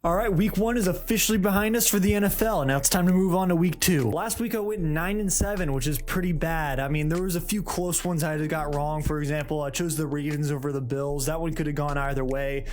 All right, week 1 is officially behind us for the NFL. Now it's time to move on to week 2. Last week I went 9-7, which is pretty bad. I mean, there was a few close ones I got wrong. For example, I chose the Ravens over the Bills. That one could have gone either way.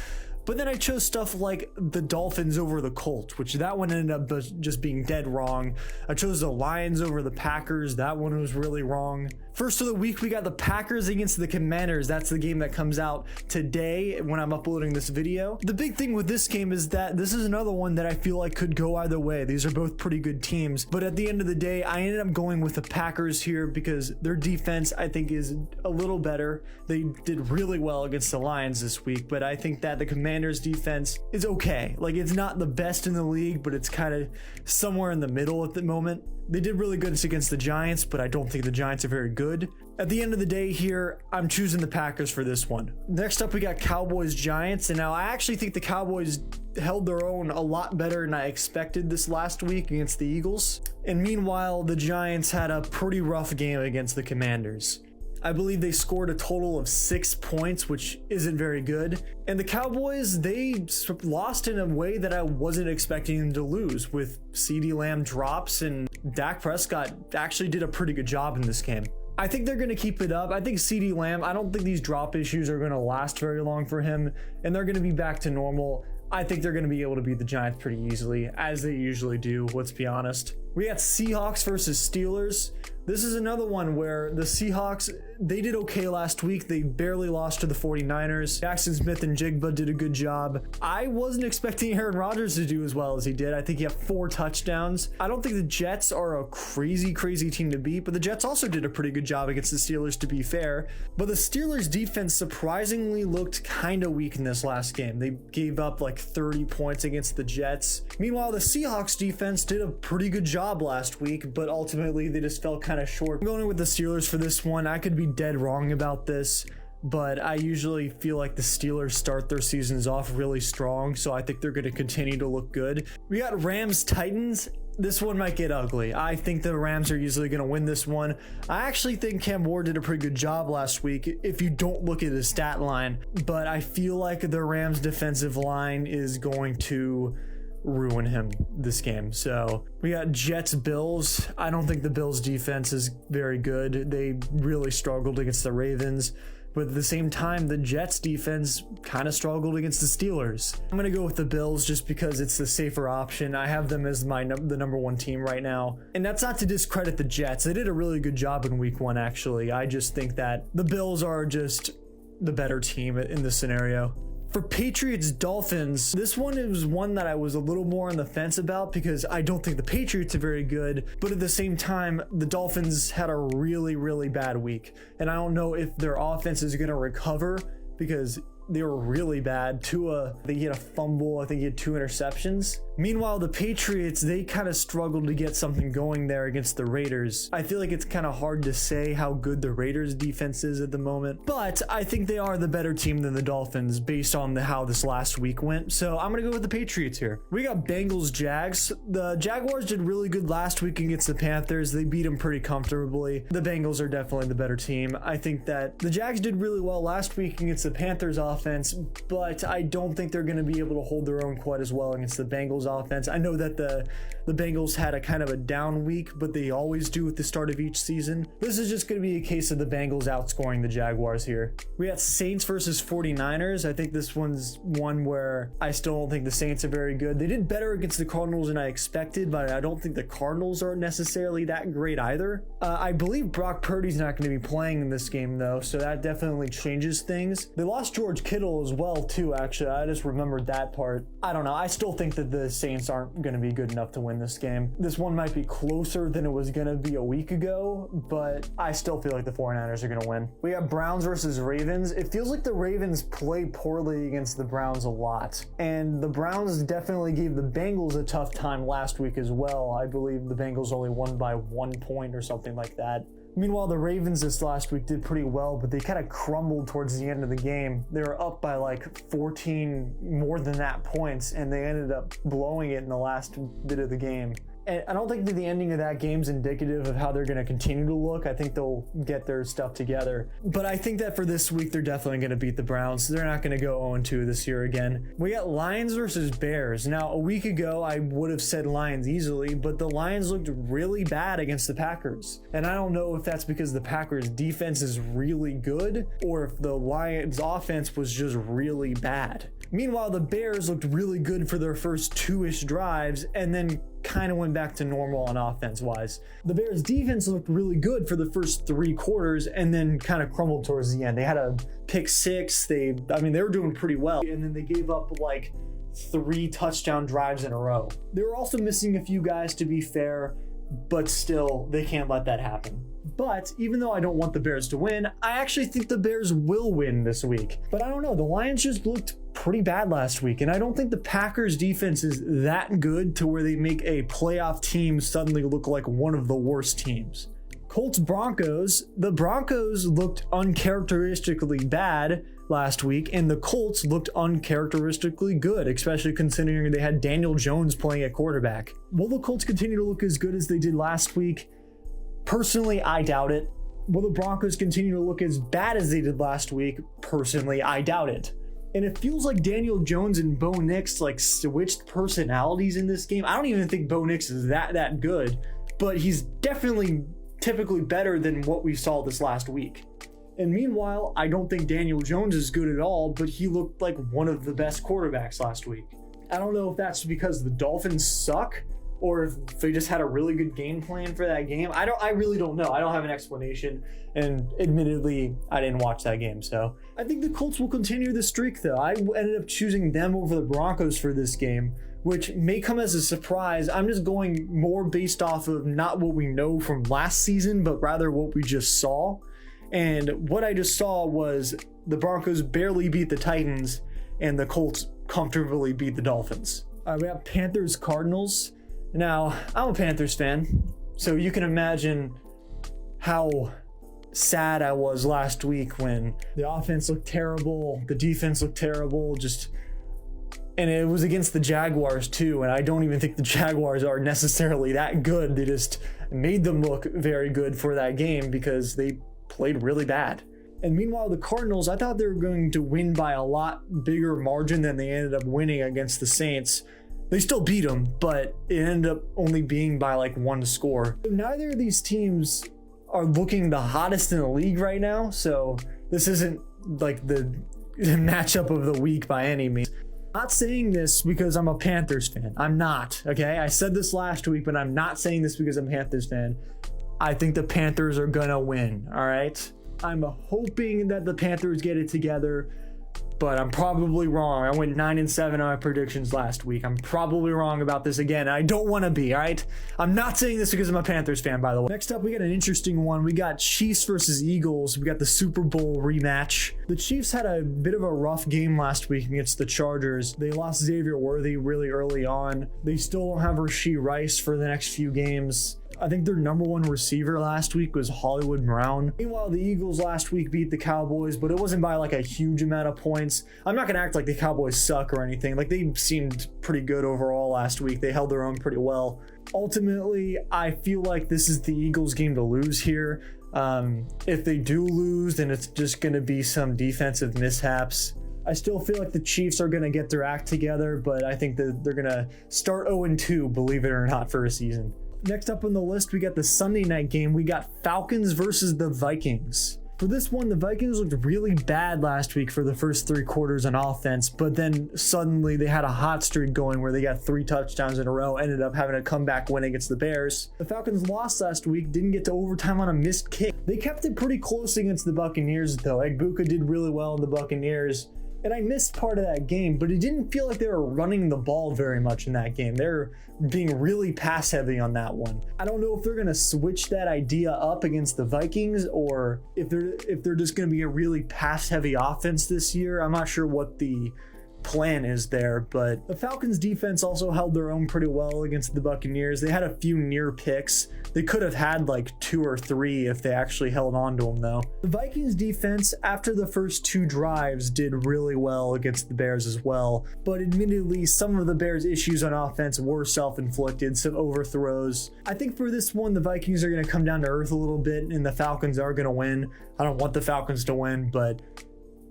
But then I chose stuff like the Dolphins over the Colts, which that one ended up just being dead wrong. I chose the Lions over the Packers. That one was really wrong. First of the week, we got the Packers against the Commanders. That's the game that comes out today when I'm uploading this video. The big thing with this game is that this is another one that I feel like could go either way. These are both pretty good teams. But at the end of the day, I ended up going with the Packers here because their defense, I think, is a little better. They did really well against the Lions this week, but I think that the Commanders defense is okay. Like, it's not the best in the league, but it's kind of somewhere in the middle at the moment. They did really good against the Giants, but I don't think the Giants are very good. At the end of the day here, I'm choosing the Packers for this one. Next up, we got Cowboys-Giants, and now I actually think the Cowboys held their own a lot better than I expected this last week against the Eagles. And meanwhile, the Giants had a pretty rough game against the Commanders. I believe they scored a total of 6 points, which isn't very good. And the Cowboys, they lost in a way that I wasn't expecting them to lose, with CeeDee Lamb drops, and Dak Prescott actually did a pretty good job in this game. I think they're going to keep it up. I think CeeDee Lamb, I don't think these drop issues are going to last very long for him, and they're going to be back to normal. I think they're going to be able to beat the Giants pretty easily, as they usually do, let's be honest. We got Seahawks versus Steelers. This is another one where the Seahawks, they did okay last week. They barely lost to the 49ers. Jackson Smith and Jigba did a good job. I wasn't expecting Aaron Rodgers to do as well as he did. I think he had 4 touchdowns. I don't think the Jets are a crazy team to beat, but the Jets also did a pretty good job against the Steelers, to be fair. But the Steelers defense surprisingly looked kind of weak in this last game. They gave up like 30 points against the Jets. Meanwhile, the Seahawks defense did a pretty good job last week, but ultimately they just fell kind of short. I'm going with the Steelers for this one. I could be dead wrong about this, but I usually feel like the Steelers start their seasons off really strong, so I think they're going to continue to look good. We got Rams-Titans. This one might get ugly. I think the Rams are usually going to win this one. I actually think Cam Ward did a pretty good job last week if you don't look at his stat line, but I feel like the Rams defensive line is going to ruin him this game. So we got Jets-Bills. I don't think the Bills defense is very good. They really struggled against the Ravens. But at the same time, the Jets defense kind of struggled against the Steelers. I'm going to go with the Bills just because it's the safer option. I have them as the number 1 team right now. And that's not to discredit the Jets. They did a really good job in week 1, actually. I just think that the Bills are just the better team in this scenario. For Patriots-Dolphins, this one is one that I was a little more on the fence about because I don't think the Patriots are very good, but at the same time, the Dolphins had a really bad week, and I don't know if their offense is going to recover because they were really bad. Tua, I think he had a fumble. I think he had 2 interceptions. Meanwhile, the Patriots, they kind of struggled to get something going there against the Raiders. I feel like it's kind of hard to say how good the Raiders defense is at the moment, but I think they are the better team than the Dolphins based on how this last week went. So I'm going to go with the Patriots here. We got Bengals-Jags. The Jaguars did really good last week against the Panthers. They beat them pretty comfortably. The Bengals are definitely the better team. I think that the Jags did really well last week against the Panthers offense, but I don't think they're going to be able to hold their own quite as well against the Bengals offense. I know that the Bengals had a kind of a down week, but they always do at the start of each season. This is just going to be a case of the Bengals outscoring the Jaguars here. We got Saints versus 49ers. I think this one's one where I still don't think the Saints are very good. They did better against the Cardinals than I expected, but I don't think the Cardinals are necessarily that great either. I believe Brock Purdy's not going to be playing in this game though, so that definitely changes things. They lost George Kittle as well too, actually. I just remembered that part. I don't know. I still think that the Saints aren't going to be good enough to win this game. This one might be closer than it was going to be a week ago, but I still feel like the 49ers are going to win. We got Browns versus Ravens. It feels like the Ravens play poorly against the Browns a lot, and the Browns definitely gave the Bengals a tough time last week as well. I believe the Bengals only won by 1 point or something like that. Meanwhile, the Ravens this last week did pretty well, but they kind of crumbled towards the end of the game. They were up by like 14 more than that points, and they ended up blowing it in the last bit of the game. And I don't think that the ending of that game's indicative of how they're going to continue to look. I think they'll get their stuff together. But I think that for this week, they're definitely going to beat the Browns. They're not going to go 0-2 this year again. We got Lions versus Bears. Now, a week ago, I would have said Lions easily, but the Lions looked really bad against the Packers. And I don't know if that's because the Packers defense is really good or if the Lions offense was just really bad. Meanwhile, the Bears looked really good for their first 2-ish drives and then kind of went back to normal on offense wise. The Bears defense looked really good for the first 3 quarters and then kind of crumbled towards the end. They had a pick 6. They were doing pretty well. And then they gave up like 3 touchdown drives in a row. They were also missing a few guys, to be fair, but still, they can't let that happen. But even though I don't want the Bears to win, I actually think the Bears will win this week. But I don't know, the Lions just looked pretty bad last week, and I don't think the Packers defense is that good to where they make a playoff team suddenly look like one of the worst teams. Colts Broncos, the Broncos looked uncharacteristically bad last week, and the Colts looked uncharacteristically good, especially considering they had Daniel Jones playing at quarterback. Will the Colts continue to look as good as they did last week? Personally, I doubt it. Will the Broncos continue to look as bad as they did last week? Personally, I doubt it. And it feels like Daniel Jones and Bo Nix like switched personalities in this game. I don't even think Bo Nix is that good, but he's definitely typically better than what we saw this last week. And meanwhile, I don't think Daniel Jones is good at all, but he looked like one of the best quarterbacks last week. I don't know if that's because the Dolphins suck or if they just had a really good game plan for that game. I really don't know. I don't have an explanation. And admittedly, I didn't watch that game. So I think the Colts will continue the streak though. I ended up choosing them over the Broncos for this game, which may come as a surprise. I'm just going more based off of not what we know from last season, but rather what we just saw. And what I just saw was the Broncos barely beat the Titans and the Colts comfortably beat the Dolphins. All right, we have Panthers Cardinals. Now, I'm a Panthers fan, so you can imagine how sad I was last week when the offense looked terrible, the defense looked terrible, and it was against the Jaguars too, and I don't even think the Jaguars are necessarily that good. They just made them look very good for that game because they played really bad. And meanwhile, the Cardinals, I thought they were going to win by a lot bigger margin than they ended up winning against the Saints. They still beat them, but it ended up only being by like 1 score. Neither of these teams are looking the hottest in the league right now, so this isn't like the matchup of the week by any means. I'm not saying this because I'm a Panthers fan. I'm not, okay? I said this last week, but I'm not saying this because I'm a Panthers fan. I think the Panthers are gonna win, all right? I'm hoping that the Panthers get it together, but I'm probably wrong. I went 9-7 on my predictions last week. I'm probably wrong about this again. I don't want to be, all right? I'm not saying this because I'm a Panthers fan, by the way. Next up, we got an interesting one. We got Chiefs versus Eagles. We got the Super Bowl rematch. The Chiefs had a bit of a rough game last week against the Chargers. They lost Xavier Worthy really early on. They still don't have Rashee Rice for the next few games. I think their number 1 receiver last week was Hollywood Brown. Meanwhile, the Eagles last week beat the Cowboys, but it wasn't by like a huge amount of points. I'm not going to act like the Cowboys suck or anything. Like, they seemed pretty good overall last week. They held their own pretty well. Ultimately, I feel like this is the Eagles' game to lose here. If they do lose, then it's just going to be some defensive mishaps. I still feel like the Chiefs are going to get their act together, but I think that they're going to start 0-2, believe it or not, for a season. Next up on the list, we got the Sunday night game. We got Falcons versus the Vikings. For this one, the Vikings looked really bad last week for the first 3 quarters on offense, but then suddenly they had a hot streak going where they got 3 touchdowns in a row, ended up having a comeback win against the Bears. The Falcons lost last week, didn't get to overtime on a missed kick. They kept it pretty close against the Buccaneers though. Egbuka did really well in the Buccaneers. And I missed part of that game, but it didn't feel like they were running the ball very much in that game. They're being really pass heavy on that one. I don't know if they're going to switch that idea up against the Vikings or if they're just going to be a really pass heavy offense this year. I'm not sure what the plan is there. But the Falcons defense also held their own pretty well against the Buccaneers. They had a few near picks. They could have had like 2 or 3 if they actually held on to them though. The Vikings defense, after the first 2 drives, did really well against the Bears as well. But admittedly, some of the Bears' issues on offense were self-inflicted, some overthrows. I think for this one, the Vikings are going to come down to earth a little bit and the Falcons are going to win. I don't want the Falcons to win, but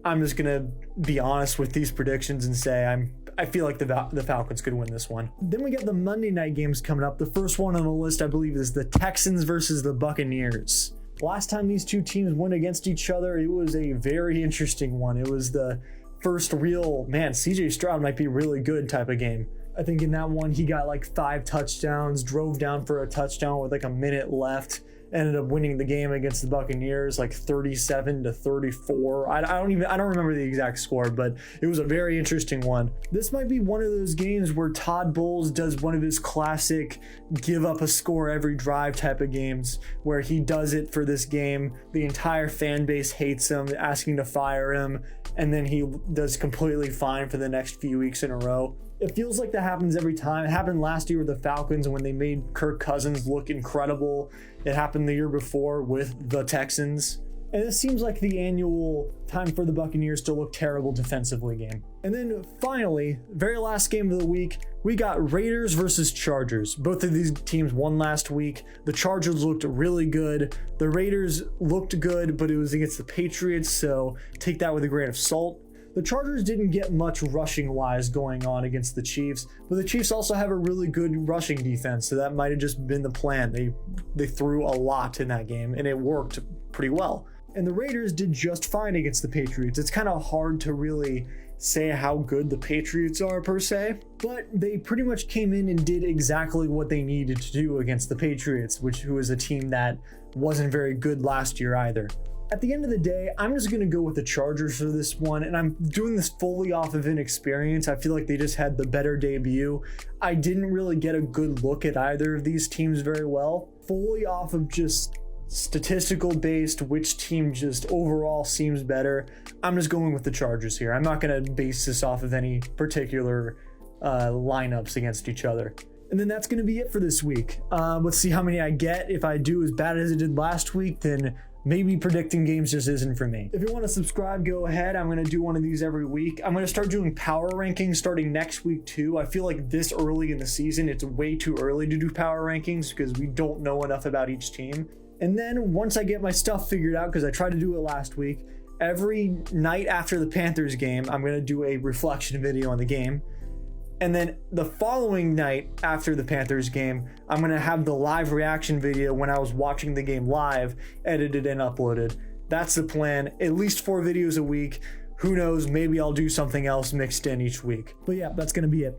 I'm just going to be honest with these predictions and say I feel like the Falcons could win this one. Then we got the Monday night games coming up. The first one on the list, I believe, is the Texans versus the Buccaneers. Last time these two teams went against each other, it was a very interesting one. It was the first real, man, CJ Stroud might be really good type of game. I think in that one, he got like 5 touchdowns, drove down for a touchdown with like a minute left, ended up winning the game against the Buccaneers like 37-34. I don't remember the exact score, but it was a very interesting one. This might be one of those games where Todd Bowles does one of his classic give up a score every drive type of games, where he does it for this game. The entire fan base hates him, asking to fire him, and then he does completely fine for the next few weeks in a row. It feels like that happens every time. It happened last year with the Falcons when they made Kirk Cousins look incredible. It happened the year before with the Texans. And it seems like the annual time for the Buccaneers to look terrible defensively game. And then finally, very last game of the week, we got Raiders versus Chargers. Both of these teams won last week. The Chargers looked really good. The Raiders looked good, but it was against the Patriots, so take that with a grain of salt. The Chargers didn't get much rushing-wise going on against the Chiefs, but the Chiefs also have a really good rushing defense, so that might have just been the plan. They threw a lot in that game, and it worked pretty well. And the Raiders did just fine against the Patriots. It's kind of hard to really say how good the Patriots are per se, but they pretty much came in and did exactly what they needed to do against the Patriots, who was a team that wasn't very good last year either. At the end of the day, I'm just going to go with the Chargers for this one, and I'm doing this fully off of inexperience. I feel like they just had the better debut. I didn't really get a good look at either of these teams very well. Fully off of just statistical based, which team just overall seems better, I'm just going with the Chargers here. I'm not going to base this off of any particular lineups against each other. And then that's going to be it for this week. Let's see how many I get. If I do as bad as I did last week, then maybe predicting games just isn't for me. If you want to subscribe, go ahead. I'm going to do one of these every week. I'm going to start doing power rankings starting next week too. I feel like this early in the season, it's way too early to do power rankings because we don't know enough about each team. And then once I get my stuff figured out, because I tried to do it last week, every night after the Panthers game, I'm going to do a reflection video on the game. And then the following night after the Panthers game, I'm going to have the live reaction video when I was watching the game live, edited and uploaded. That's the plan. At least 4 videos a week. Who knows? Maybe I'll do something else mixed in each week. But yeah, that's going to be it.